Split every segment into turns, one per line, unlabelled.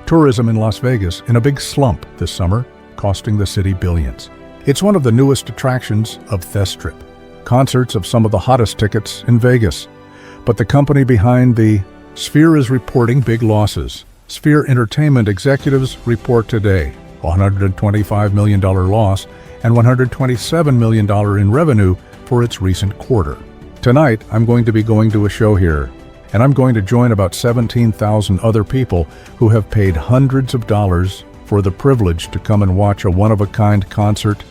Tourism in Las Vegas in a big slump this summer, costing the city billions. It's one of the newest attractions of this trip. Concerts of some of the hottest tickets in Vegas. But the company behind the Sphere is reporting big losses. Sphere Entertainment executives report today a $125 million loss and $127 million in revenue for its recent quarter. Tonight, I'm going to be going to a show here, and I'm going to join about 17,000 other people who have paid hundreds of dollars for the privilege to come and watch a one-of-a-kind concert,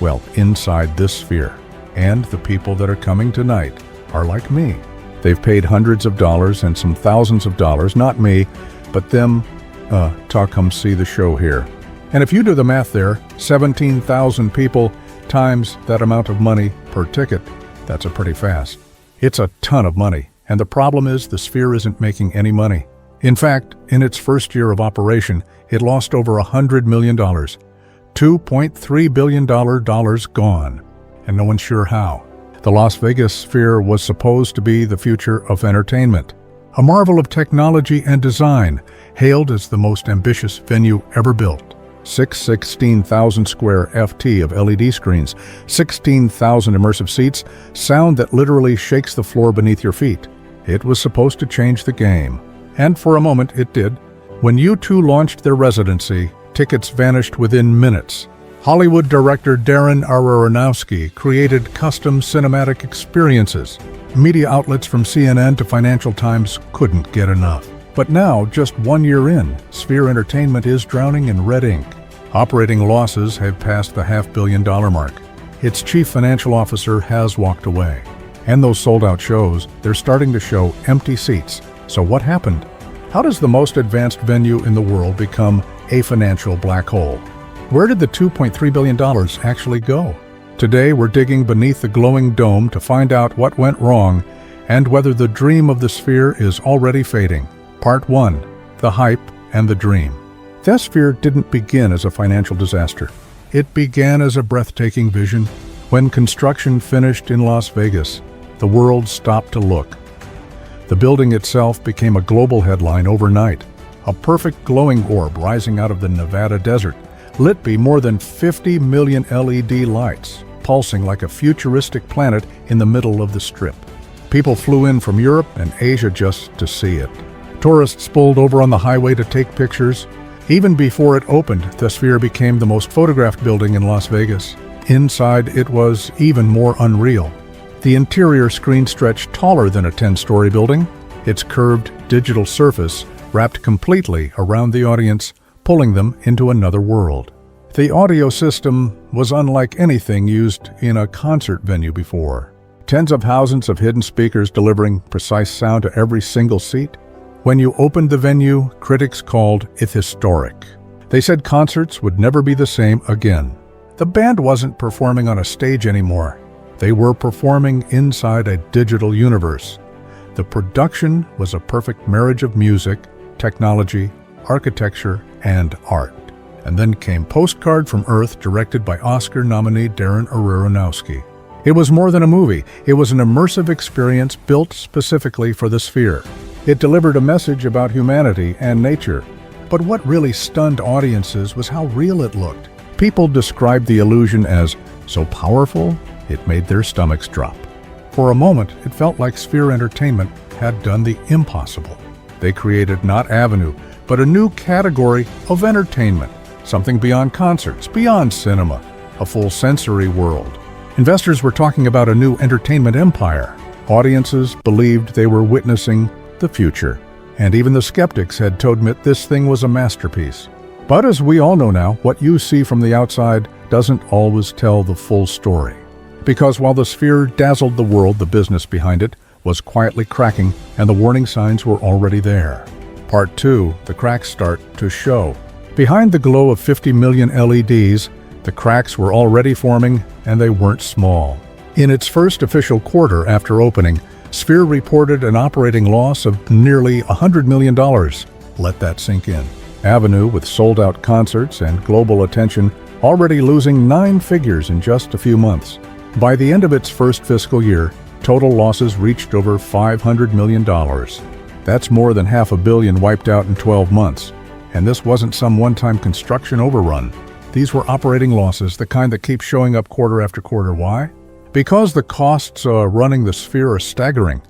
well, inside this sphere. And the people that are coming tonight are like me. They've paid hundreds of dollars and some thousands of dollars, not me, but them, to come see the show here. And if you do the math there, 17,000 people times that amount of money per ticket, that's a pretty fast. It's a ton of money, and the problem is the Sphere isn't making any money. In fact, in its first year of operation, it lost over $100 million. $2.3 billion gone, and no one's sure how. The Las Vegas Sphere was supposed to be the future of entertainment, a marvel of technology and design, hailed as the most ambitious venue ever built. 16,000 square FT of LED screens, 16,000 immersive seats, sound that literally shakes the floor beneath your feet. It was supposed to change the game. And for a moment it did. When U2 launched their residency, tickets vanished within minutes. Hollywood director Darren Aronofsky created custom cinematic experiences. Media outlets from CNN to Financial Times couldn't get enough. But now, just 1 year in, Sphere Entertainment is drowning in red ink. Operating losses have passed the $500 million mark. Its chief financial officer has walked away. And those sold-out shows, they're starting to show empty seats. So what happened? How does the most advanced venue in the world become a financial black hole? Where did the $2.3 billion actually go? Today, we're digging beneath the glowing dome to find out what went wrong and whether the dream of the Sphere is already fading. Part 1. The Hype and the Dream. The Sphere didn't begin as a financial disaster. It began as a breathtaking vision. When construction finished in Las Vegas, the world stopped to look. The building itself became a global headline overnight. A perfect glowing orb rising out of the Nevada desert, lit by more than 50 million LED lights, pulsing like a futuristic planet in the middle of the Strip. People flew in from Europe and Asia just to see it. Tourists pulled over on the highway to take pictures. Even before it opened, the Sphere became the most photographed building in Las Vegas. Inside, it was even more unreal. The interior screen stretched taller than a 10-story building, its curved digital surface wrapped completely around the audience, pulling them into another world. The audio system was unlike anything used in a concert venue before. Tens of thousands of hidden speakers delivering precise sound to every single seat. When you opened the venue, critics called it historic. They said concerts would never be the same again. The band wasn't performing on a stage anymore. They were performing inside a digital universe. The production was a perfect marriage of music, technology, architecture, and art. And then came Postcard From Earth, directed by Oscar nominee Darren Aronofsky. It was more than a movie. It was an immersive experience built specifically for the Sphere. It delivered a message about humanity and nature. But what really stunned audiences was how real it looked. People described the illusion as so powerful, it made their stomachs drop. For a moment, it felt like Sphere Entertainment had done the impossible. They created not Avenue, but a new category of entertainment, something beyond concerts, beyond cinema, a full sensory world. Investors were talking about a new entertainment empire. Audiences believed they were witnessing the future, and even the skeptics had to admit this thing was a masterpiece. But as we all know now, what you see from the outside doesn't always tell the full story. Because while the Sphere dazzled the world, the business behind it was quietly cracking, and the warning signs were already there. Part 2, the cracks start to show. Behind the glow of 50 million LEDs, the cracks were already forming, and they weren't small. In its first official quarter after opening, Sphere reported an operating loss of nearly $100 million. Let that sink in. Avenue, with sold-out concerts and global attention, already losing 9 figures in just a few months. By the end of its first fiscal year, total losses reached over $500 million. That's more than $500 million wiped out in 12 months. And this wasn't some one-time construction overrun. These were operating losses, the kind that keep showing up quarter after quarter. Why? Because the costs running the Sphere are staggering.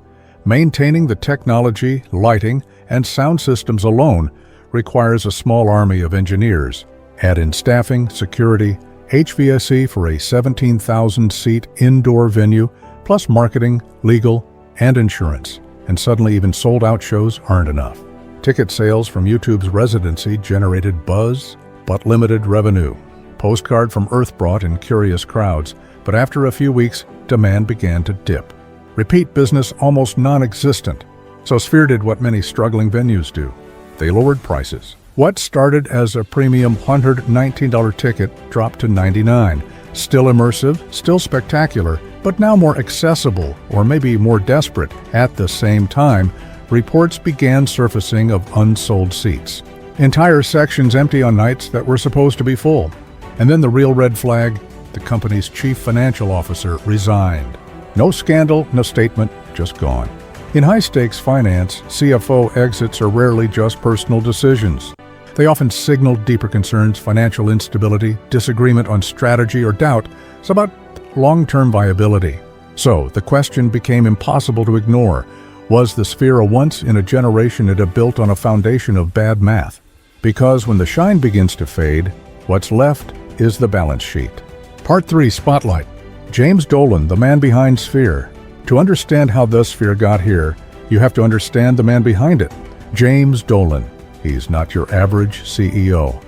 Maintaining the technology, lighting, and sound systems alone requires a small army of engineers. Add in staffing, security, HVAC for a 17,000-seat indoor venue, plus marketing, legal, and insurance. And suddenly even sold-out shows aren't enough. Ticket sales from YouTube's residency generated buzz, but limited revenue. Postcard from Earth brought in curious crowds, but after a few weeks, demand began to dip. Repeat business almost non-existent. So Sphere did what many struggling venues do. They lowered prices. What started as a premium $119 ticket dropped to $99. Still immersive, still spectacular, but now more accessible, or maybe more desperate. At the same time, reports began surfacing of unsold seats. Entire sections empty on nights that were supposed to be full. And then the real red flag, the company's chief financial officer resigned. No scandal, no statement, just gone. In high-stakes finance, CFO exits are rarely just personal decisions. They often signal deeper concerns, financial instability, disagreement on strategy, or doubt about long-term viability. So, the question became impossible to ignore. Was the Sphere a once-in-a-generation it built on a foundation of bad math? Because when the shine begins to fade, what's left is the balance sheet. Part 3, Spotlight. James Dolan, the man behind Sphere. To understand how the Sphere got here, you have to understand the man behind it. James Dolan. He's not your average CEO.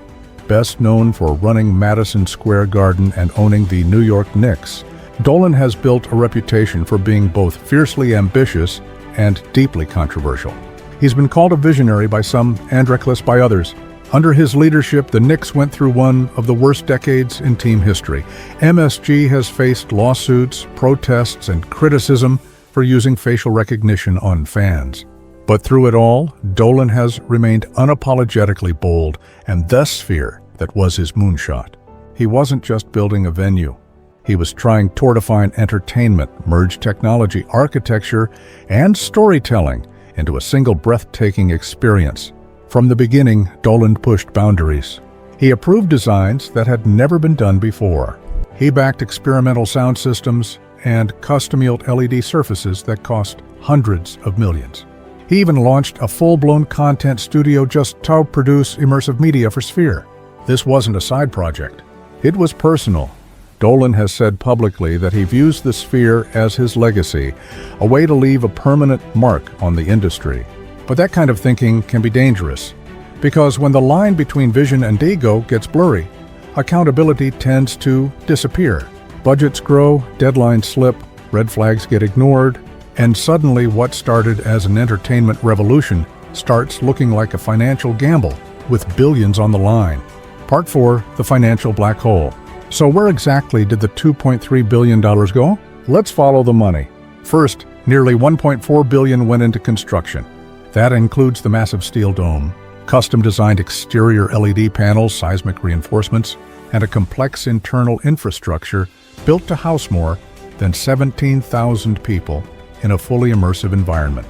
Best known for running Madison Square Garden and owning the New York Knicks, Dolan has built a reputation for being both fiercely ambitious and deeply controversial. He's been called a visionary by some and reckless by others. Under his leadership, the Knicks went through one of the worst decades in team history. MSG has faced lawsuits, protests, and criticism for using facial recognition on fans. But through it all, Dolan has remained unapologetically bold, and the Sphere that was his moonshot. He wasn't just building a venue. He was trying to redefine entertainment, merge technology, architecture, and storytelling into a single breathtaking experience. From the beginning, Dolan pushed boundaries. He approved designs that had never been done before. He backed experimental sound systems and custom-built LED surfaces that cost hundreds of millions. He even launched a full-blown content studio just to produce immersive media for Sphere. This wasn't a side project. It was personal. Dolan has said publicly that he views the Sphere as his legacy, a way to leave a permanent mark on the industry. But that kind of thinking can be dangerous, because when the line between vision and ego gets blurry, accountability tends to disappear. Budgets grow, deadlines slip, red flags get ignored, and suddenly what started as an entertainment revolution starts looking like a financial gamble with billions on the line. Part 4, the financial black hole. So where exactly did the $2.3 billion go? Let's follow the money. First, nearly $1.4 billion went into construction. That includes the massive steel dome, custom-designed exterior LED panels, seismic reinforcements, and a complex internal infrastructure built to house more than 17,000 people in a fully immersive environment.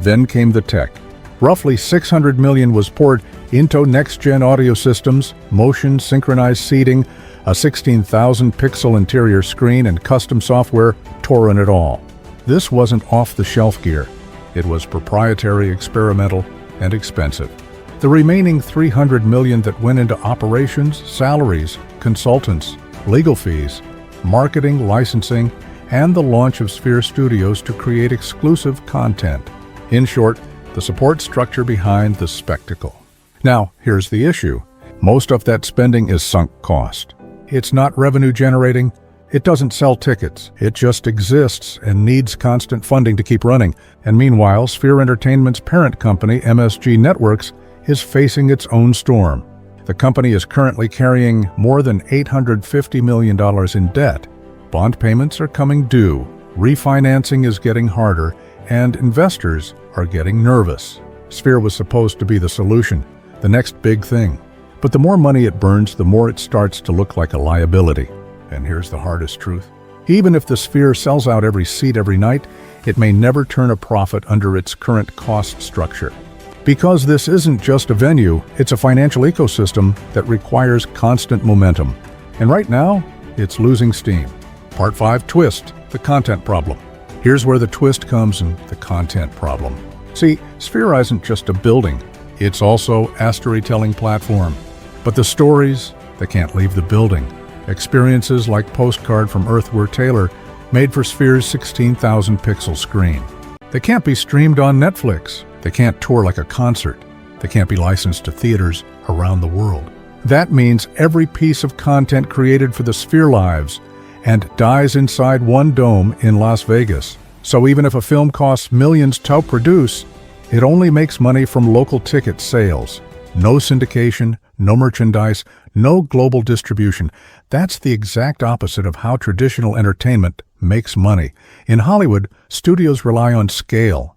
Then came the tech. Roughly $600 million was poured into next-gen audio systems, motion synchronized seating, a 16,000-pixel interior screen, and custom software to run it all. This wasn't off-the-shelf gear. It was proprietary, experimental, and expensive. The remaining $300 million that went into operations, salaries, consultants, legal fees, marketing, licensing, and the launch of Sphere Studios to create exclusive content. In short, the support structure behind the spectacle. Now, here's the issue. Most of that spending is sunk cost. It's not revenue generating. It doesn't sell tickets. It just exists and needs constant funding to keep running. And meanwhile, Sphere Entertainment's parent company, MSG Networks, is facing its own storm. The company is currently carrying more than $850 million in debt. Bond payments are coming due, refinancing is getting harder, and investors are getting nervous. Sphere was supposed to be the solution, the next big thing. But the more money it burns, the more it starts to look like a liability. And here's the hardest truth. Even if the Sphere sells out every seat every night, it may never turn a profit under its current cost structure. Because this isn't just a venue, it's a financial ecosystem that requires constant momentum. And right now, it's losing steam. Part 5, Twist, the content problem. Here's where the twist comes in the content problem. See, Sphere isn't just a building, it's also a storytelling platform. But the stories, they can't leave the building. Experiences like Postcard From Earth were tailor-made for Sphere's 16,000 pixel screen. They can't be streamed on Netflix. They can't tour like a concert. They can't be licensed to theaters around the world. That means every piece of content created for the Sphere lives and dies inside one dome in Las Vegas. So even if a film costs millions to produce, it only makes money from local ticket sales. No syndication, no merchandise, no global distribution. That's the exact opposite of how traditional entertainment makes money. In Hollywood, studios rely on scale